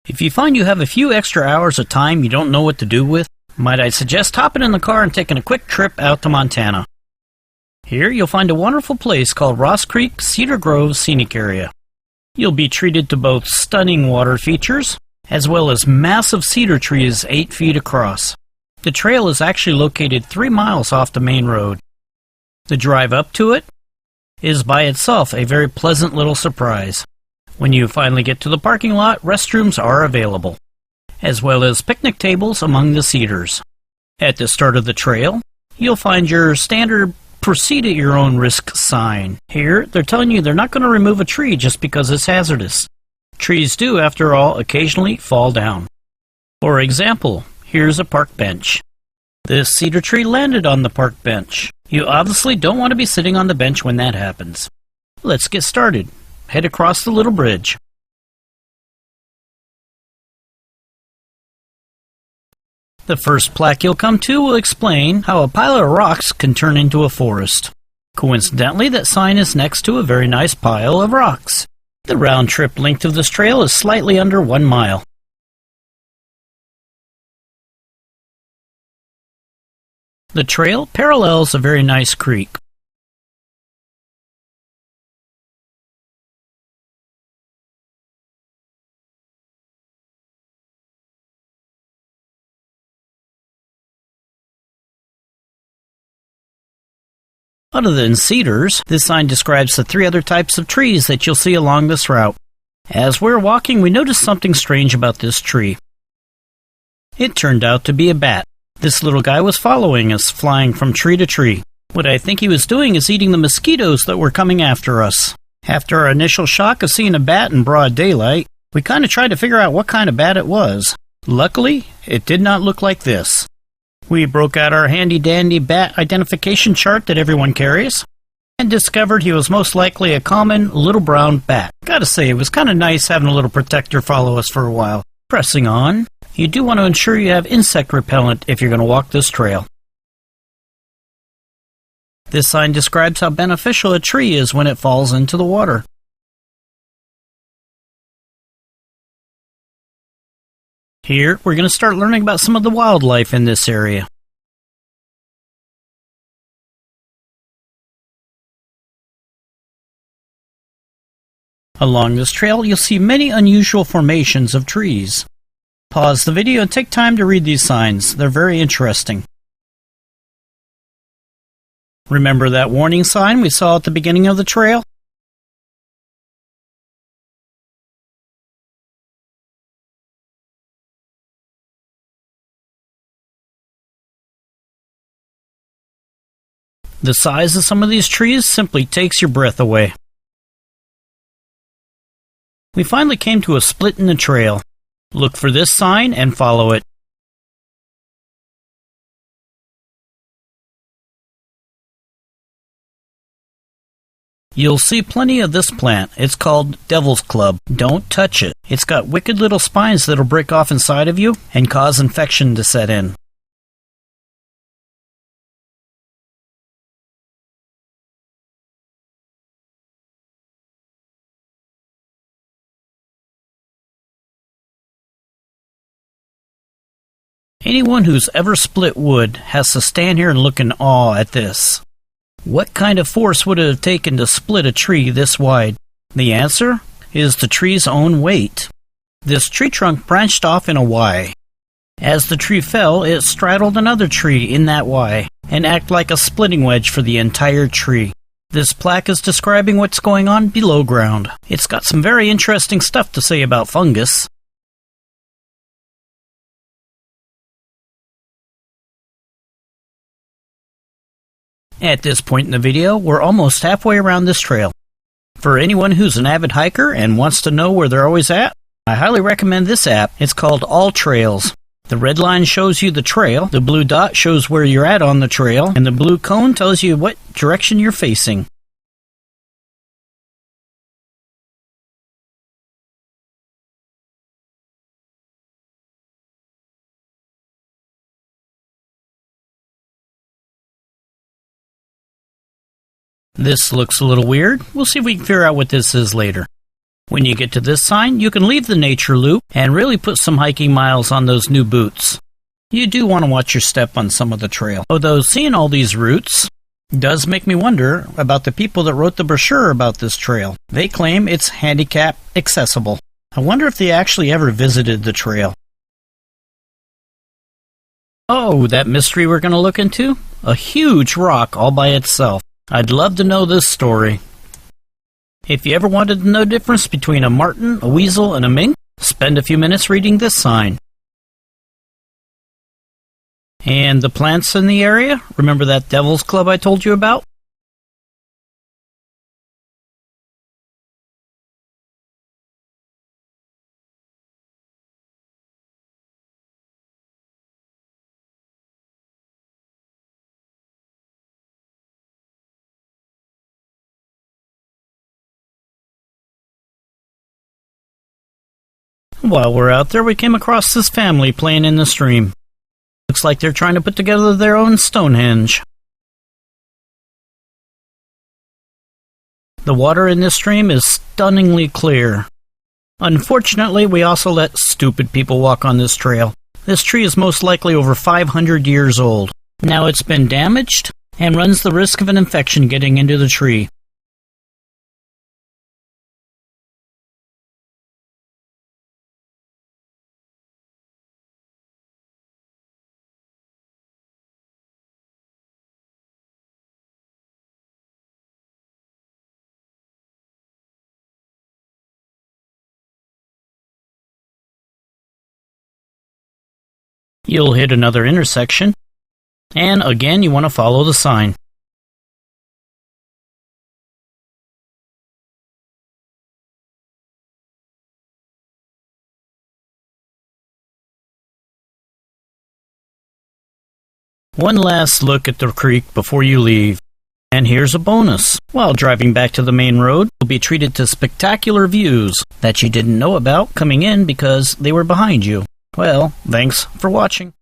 If you find you have a few extra hours of time you don't know what to do with, might I suggest hopping in the car and taking a quick trip out to Montana. Here you'll find a wonderful place called Ross Creek Cedars Scenic Area. You'll be treated to both stunning water features, as well as massive cedar trees 8 feet across. The trail is actually located 3 miles off the main road. The drive up to it is by itself a very pleasant little surprise. When you finally get to the parking lot, restrooms are available, as well as picnic tables among the cedars. At the start of the trail, you'll find your standard proceed at your own risk sign. Here, they're telling you they're not going to remove a tree just because it's hazardous. Trees do, after all, occasionally fall down. For example, here's a park bench. This cedar tree landed on the park bench. You obviously don't want to be sitting on the bench when that happens. Let's get started. Head across the little bridge. The first plaque you'll come to will explain how a pile of rocks can turn into a forest. Coincidentally, that sign is next to a very nice pile of rocks. The round-trip length of this trail is slightly under 1 mile. The trail parallels a very nice creek. Other than cedars, this sign describes the 3 other types of trees that you'll see along this route. As we're walking, we noticed something strange about this tree. It turned out to be a bat. This little guy was following us, flying from tree to tree. What I think he was doing is eating the mosquitoes that were coming after us. After our initial shock of seeing a bat in broad daylight, we kind of tried to figure out what kind of bat it was. Luckily, it did not look like this. We broke out our handy-dandy bat identification chart that everyone carries, and discovered he was most likely a common little brown bat. Gotta say, it was kind of nice having a little protector follow us for a while. Pressing on, you do want to ensure you have insect repellent if you're going to walk this trail. This sign describes how beneficial a tree is when it falls into the water. Here, we're going to start learning about some of the wildlife in this area. Along this trail, you'll see many unusual formations of trees. Pause the video and take time to read these signs. They're very interesting. Remember that warning sign we saw at the beginning of the trail? The size of some of these trees simply takes your breath away. We finally came to a split in the trail. Look for this sign and follow it. You'll see plenty of this plant. It's called Devil's Club. Don't touch it. It's got wicked little spines that'll break off inside of you and cause infection to set in. Anyone who's ever split wood has to stand here and look in awe at this. What kind of force would it have taken to split a tree this wide? The answer is the tree's own weight. This tree trunk branched off in a Y. As the tree fell, it straddled another tree in that Y and acted like a splitting wedge for the entire tree. This plaque is describing what's going on below ground. It's got some very interesting stuff to say about fungus. At this point in the video, we're almost halfway around this trail. For anyone who's an avid hiker and wants to know where they're always at, I highly recommend this app. It's called All Trails. The red line shows you the trail, the blue dot shows where you're at on the trail, and the blue cone tells you what direction you're facing. This looks a little weird. We'll see if we can figure out what this is later. When you get to this sign, you can leave the nature loop and really put some hiking miles on those new boots. You do want to watch your step on some of the trail. Although seeing all these routes does make me wonder about the people that wrote the brochure about this trail. They claim it's handicap accessible. I wonder if they actually ever visited the trail. Oh, that mystery we're going to look into? A huge rock all by itself. I'd love to know this story. If you ever wanted to know the difference between a marten, a weasel, and a mink, spend a few minutes reading this sign. And the plants in the area? Remember that Devil's Club I told you about? While we're out there, we came across this family playing in the stream. Looks like they're trying to put together their own Stonehenge. The water in this stream is stunningly clear. Unfortunately, we also let stupid people walk on this trail. This tree is most likely over 500 years old. Now it's been damaged and runs the risk of an infection getting into the tree. You'll hit another intersection, and again you want to follow the sign. One last look at the creek before you leave. And here's a bonus. While driving back to the main road, you'll be treated to spectacular views that you didn't know about coming in because they were behind you. Well, thanks for watching.